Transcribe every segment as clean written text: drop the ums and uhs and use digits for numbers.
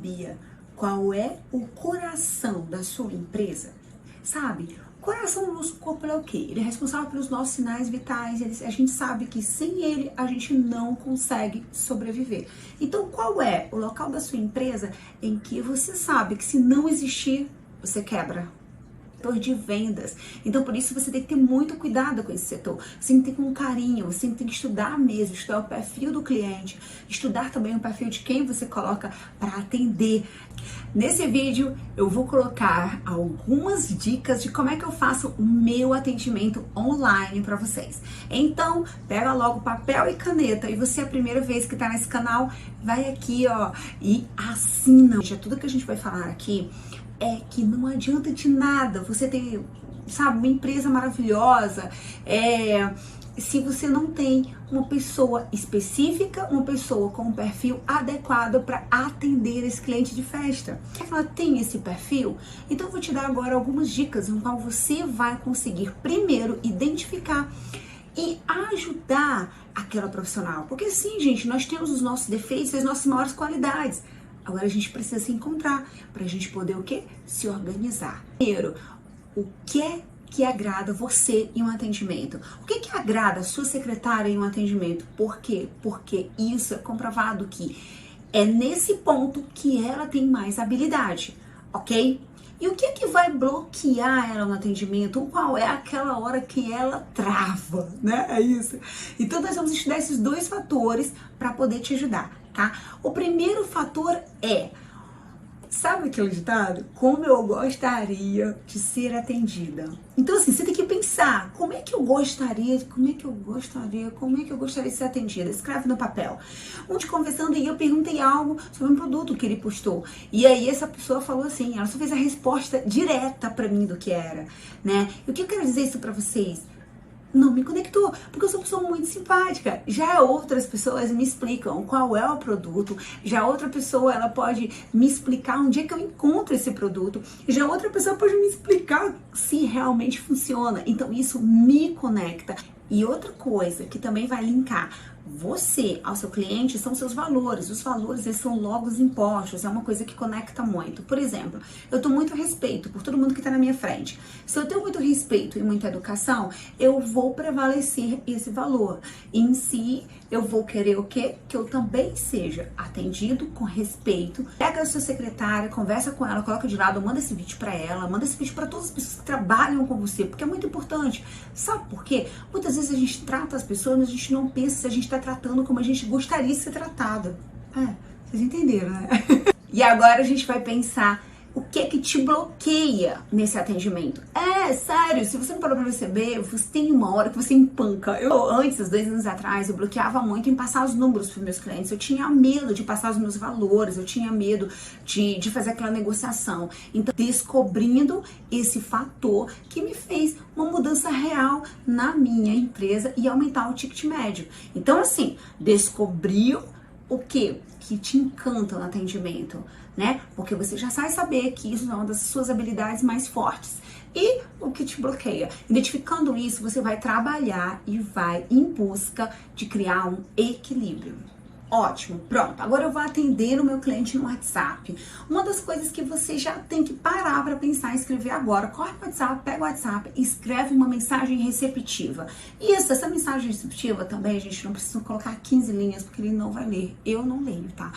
sabia qual é o coração da sua empresa? Sabe? O coração do nosso corpo é o quê? Ele é responsável pelos nossos sinais vitais. A gente sabe que sem ele a gente não consegue sobreviver. Então, qual é o local da sua empresa em que você sabe que se não existir, você quebra? Setor de vendas. Então, por isso, você tem que ter muito cuidado com esse setor. Você tem que ter com carinho, você tem que estudar mesmo, estudar o perfil do cliente, estudar também o perfil de quem você coloca para atender. Nesse vídeo, eu vou colocar algumas dicas de como é que eu faço o meu atendimento online para vocês. Então, pega logo papel e caneta, e você é a primeira vez que está nesse canal, vai aqui, ó, e assina. Tudo que a gente vai falar aqui é que não adianta de nada você ter, sabe, uma empresa maravilhosa, se você não tem uma pessoa específica, uma pessoa com um perfil adequado para atender esse cliente de festa. Ela tem esse perfil? Então eu vou te dar agora algumas dicas em qual você vai conseguir primeiro identificar e ajudar aquela profissional. Porque sim, gente, nós temos os nossos defeitos e as nossas maiores qualidades. Agora a gente precisa se encontrar para a gente poder o quê? Se organizar. Primeiro, o que é que agrada você em um atendimento? O que é que agrada a sua secretária em um atendimento? Por quê? Porque isso é comprovado que é nesse ponto que ela tem mais habilidade, ok? E o que é que vai bloquear ela no atendimento? Qual é aquela hora que ela trava, né? É isso. Então nós vamos estudar esses dois fatores para poder te ajudar, tá? O primeiro fator é, sabe aquele ditado? Como eu gostaria de ser atendida. Então assim, você tem que pensar, como é que eu gostaria de ser atendida? Escreve no papel. Ontem conversando e eu perguntei algo sobre um produto que ele postou. E aí essa pessoa falou assim, ela só fez a resposta direta pra mim do que era, né? E o que eu quero dizer isso pra vocês? Não me conectou, porque eu sou uma pessoa muito simpática. Já outras pessoas me explicam qual é o produto, já outra pessoa ela pode me explicar onde é que eu encontro esse produto, já outra pessoa pode me explicar se realmente funciona. Então isso me conecta. E outra coisa que também vai linkar você ao seu cliente são seus valores. Os valores, eles são logo impostos, é uma coisa que conecta muito. Por exemplo, eu tenho muito respeito por todo mundo que está na minha frente. Se eu tenho muito respeito e muita educação, eu vou prevalecer esse valor. Em si, eu vou querer o quê? Que eu também seja atendido com respeito. Pega a sua secretária, conversa com ela, coloca de lado, manda esse vídeo para ela, manda esse vídeo para todas as pessoas que trabalham com você, porque é muito importante. Sabe por quê? Muitas vezes a gente trata as pessoas, mas a gente não pensa se a gente está tratando como a gente gostaria de ser tratado. Vocês entenderam, né? E agora a gente vai pensar o que é que te bloqueia nesse atendimento. Sério, se você não parou pra perceber, você tem uma hora que você empanca. Antes, 2 anos atrás, eu bloqueava muito em passar os números pros meus clientes. Eu tinha medo de passar os meus valores, eu tinha medo de fazer aquela negociação. Então, descobrindo esse fator que me fez uma mudança real na minha empresa e aumentar o ticket médio. Então, assim, descobriu o que te encanta no atendimento, né? Porque você já vai saber que isso é uma das suas habilidades mais fortes. E o que te bloqueia? Identificando isso, você vai trabalhar e vai em busca de criar um equilíbrio. Ótimo, pronto. Agora eu vou atender o meu cliente no WhatsApp. Uma das coisas que você já tem que parar para pensar em escrever agora, corre para o WhatsApp, pega o WhatsApp e escreve uma mensagem receptiva. Isso, essa mensagem receptiva também, a gente não precisa colocar 15 linhas, porque ele não vai ler. Eu não leio, tá?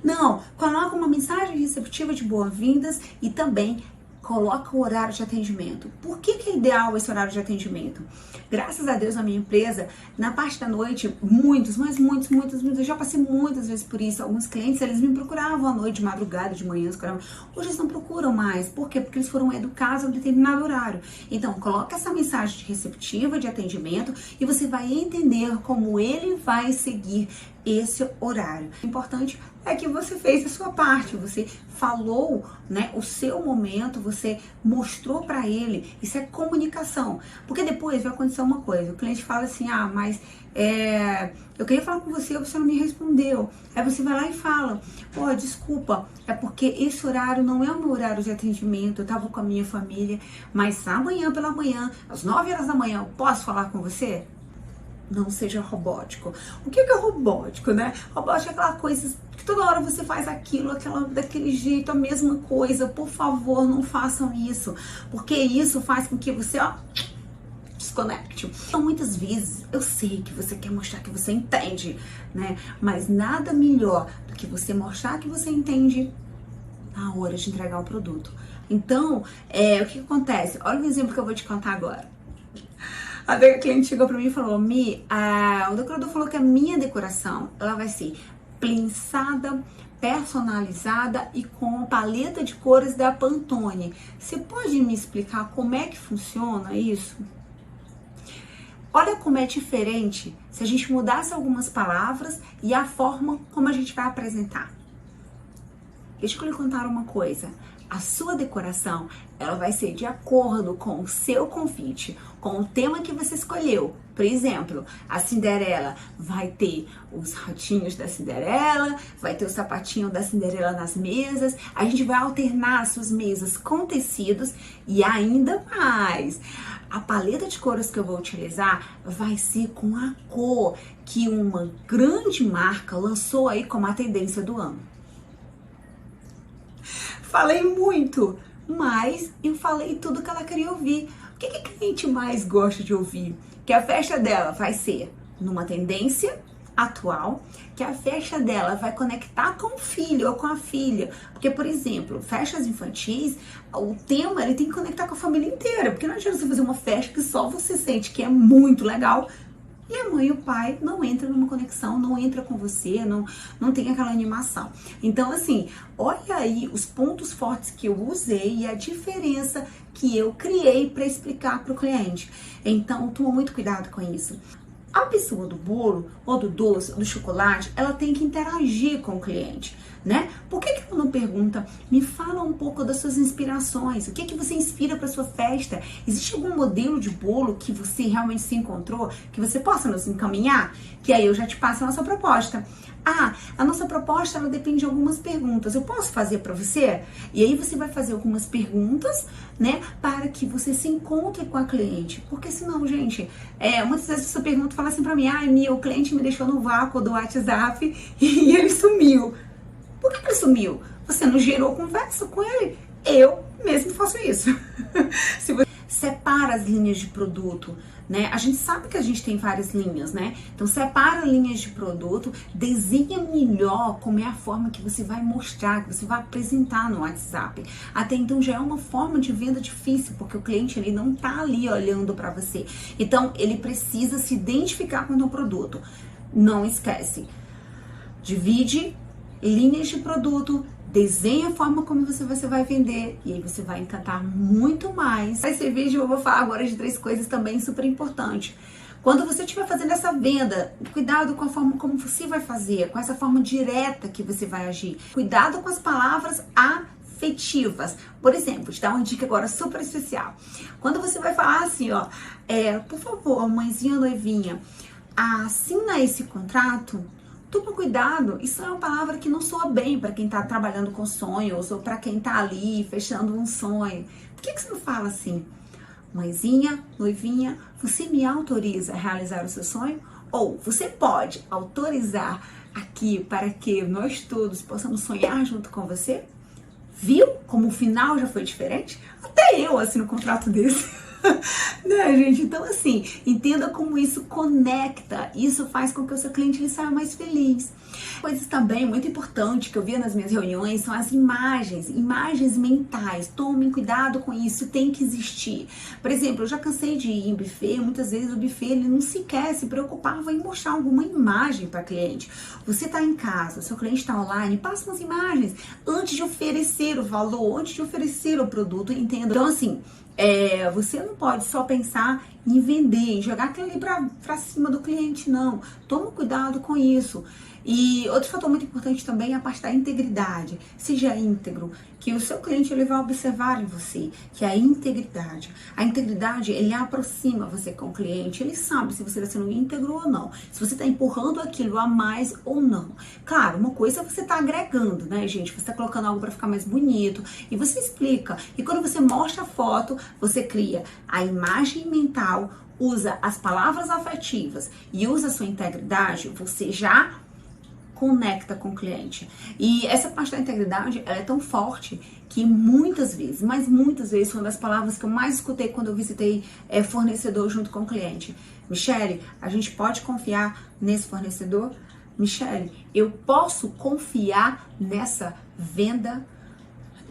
Não, coloca uma mensagem receptiva de boas-vindas e também coloca o horário de atendimento. Por que é ideal esse horário de atendimento? Graças a Deus, na minha empresa, na parte da noite, muitos, eu já passei muitas vezes por isso. Alguns clientes, eles me procuravam à noite, de madrugada, de manhã, hoje eles não procuram mais. Por quê? Porque eles foram educados a um determinado horário. Então, coloca essa mensagem receptiva de atendimento e você vai entender como ele vai seguir esse horário. O importante é que você fez a sua parte, você falou, né, o seu momento, você mostrou para ele. Isso é comunicação. Porque depois vai acontecer uma coisa, o cliente fala assim, mas eu queria falar com você não me respondeu. Aí você vai lá e fala, desculpa, é porque esse horário não é o meu horário de atendimento, eu tava com a minha família, mas amanhã pela manhã, às 9 horas da manhã, eu posso falar com você? Não seja robótico. O que é robótico, né? Robótico é aquela coisa que toda hora você faz aquilo, daquele jeito, a mesma coisa. Por favor, não façam isso, porque isso faz com que você, desconecte. Então, muitas vezes, eu sei que você quer mostrar que você entende, né? Mas nada melhor do que você mostrar que você entende na hora de entregar o produto. Então, o que acontece? Olha o exemplo que eu vou te contar agora. A cliente chegou pra mim e falou: Mi, o decorador falou que a minha decoração, ela vai ser prensada, personalizada e com paleta de cores da Pantone. Você pode me explicar como é que funciona isso? Olha como é diferente se a gente mudasse algumas palavras e a forma como a gente vai apresentar. Deixa eu lhe contar uma coisa. A sua decoração, ela vai ser de acordo com o seu convite, com o tema que você escolheu. Por exemplo, a Cinderela vai ter os ratinhos da Cinderela, vai ter o sapatinho da Cinderela nas mesas. A gente vai alternar as suas mesas com tecidos e ainda mais. A paleta de cores que eu vou utilizar vai ser com a cor que uma grande marca lançou aí como a tendência do ano. Falei muito, mas eu falei tudo que ela queria ouvir. O que a cliente mais gosta de ouvir? Que a festa dela vai ser numa tendência atual, que a festa dela vai conectar com o filho ou com a filha. Porque, por exemplo, festas infantis, o tema ele tem que conectar com a família inteira. Porque não adianta você fazer uma festa que só você sente que é muito legal e a mãe e o pai não entram numa conexão, não entra com você, não tem aquela animação. Então, assim, olha aí os pontos fortes que eu usei e a diferença que eu criei para explicar para o cliente. Então, toma muito cuidado com isso. A pessoa do bolo, ou do doce, ou do chocolate, ela tem que interagir com o cliente, né? Por que ela não pergunta, me fala um pouco das suas inspirações, o que você inspira para sua festa? Existe algum modelo de bolo que você realmente se encontrou, que você possa nos encaminhar? Que aí eu já te passo a nossa proposta. A nossa proposta, ela depende de algumas perguntas. Eu posso fazer para você? E aí você vai fazer algumas perguntas, né? Para que você se encontre com a cliente. Porque senão, gente, muitas vezes essa pergunta fala assim para mim: o cliente me deixou no vácuo do WhatsApp e ele sumiu. Por que ele sumiu? Você não gerou conversa com ele? Eu mesmo faço isso. Se você separa as linhas de produto, né? A gente sabe que a gente tem várias linhas, né? Então separa linhas de produto, desenha melhor como é a forma que você vai mostrar, que você vai apresentar no WhatsApp. Até então já é uma forma de venda difícil, porque o cliente ele não tá ali olhando para você. Então ele precisa se identificar com o produto. Não esquece. Divide linhas de produto, desenha a forma como você vai vender e aí você vai encantar muito mais. Nesse vídeo eu vou falar agora de 3 coisas também super importantes. Quando você estiver fazendo essa venda, cuidado com a forma como você vai fazer, com essa forma direta que você vai agir. Cuidado com as palavras afetivas. Por exemplo, vou te dar uma dica agora super especial. Quando você vai falar assim, por favor, mãezinha noivinha, assina esse contrato. Toma cuidado, isso é uma palavra que não soa bem para quem tá trabalhando com sonhos ou para quem tá ali fechando um sonho. Por que você não fala assim? Mãezinha, noivinha, você me autoriza a realizar o seu sonho? Ou você pode autorizar aqui para que nós todos possamos sonhar junto com você? Viu como o final já foi diferente? Até eu assino um contrato desse. Né, gente? Então, assim, entenda como isso conecta. Isso faz com que o seu cliente ele saia mais feliz. Coisas também muito importantes que eu via nas minhas reuniões são as imagens mentais. Tomem cuidado com isso, tem que existir. Por exemplo, eu já cansei de ir em buffet, muitas vezes o buffet ele não sequer se preocupava em mostrar alguma imagem para cliente. Você está em casa, o seu cliente está online, passa umas imagens antes de oferecer o valor, antes de oferecer o produto, entenda. Então, assim, você não pode só pensar em vender, em jogar aquilo ali pra cima do cliente, não. Toma cuidado com isso. E outro fator muito importante também é a parte da integridade. Seja íntegro, que o seu cliente ele vai observar em você, que é a integridade. A integridade, ele aproxima você com o cliente, ele sabe se você está sendo íntegro ou não, se você está empurrando aquilo a mais ou não. Claro, uma coisa é você está agregando, né, gente? Você está colocando algo para ficar mais bonito e você explica. E quando você mostra a foto, você cria a imagem mental, usa as palavras afetivas e usa a sua integridade, você já conecta com o cliente. E essa parte da integridade, ela é tão forte que muitas vezes, mas muitas vezes, foi uma das palavras que eu mais escutei quando eu visitei fornecedor junto com o cliente. Michele, a gente pode confiar nesse fornecedor? Michele, eu posso confiar nessa venda?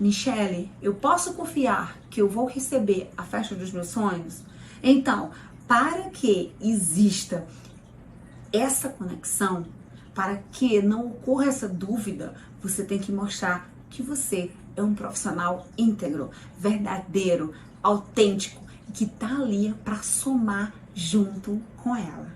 Michele, eu posso confiar que eu vou receber a festa dos meus sonhos? Então, para que exista essa conexão, para que não ocorra essa dúvida, você tem que mostrar que você é um profissional íntegro, verdadeiro, autêntico, que está ali para somar junto com ela.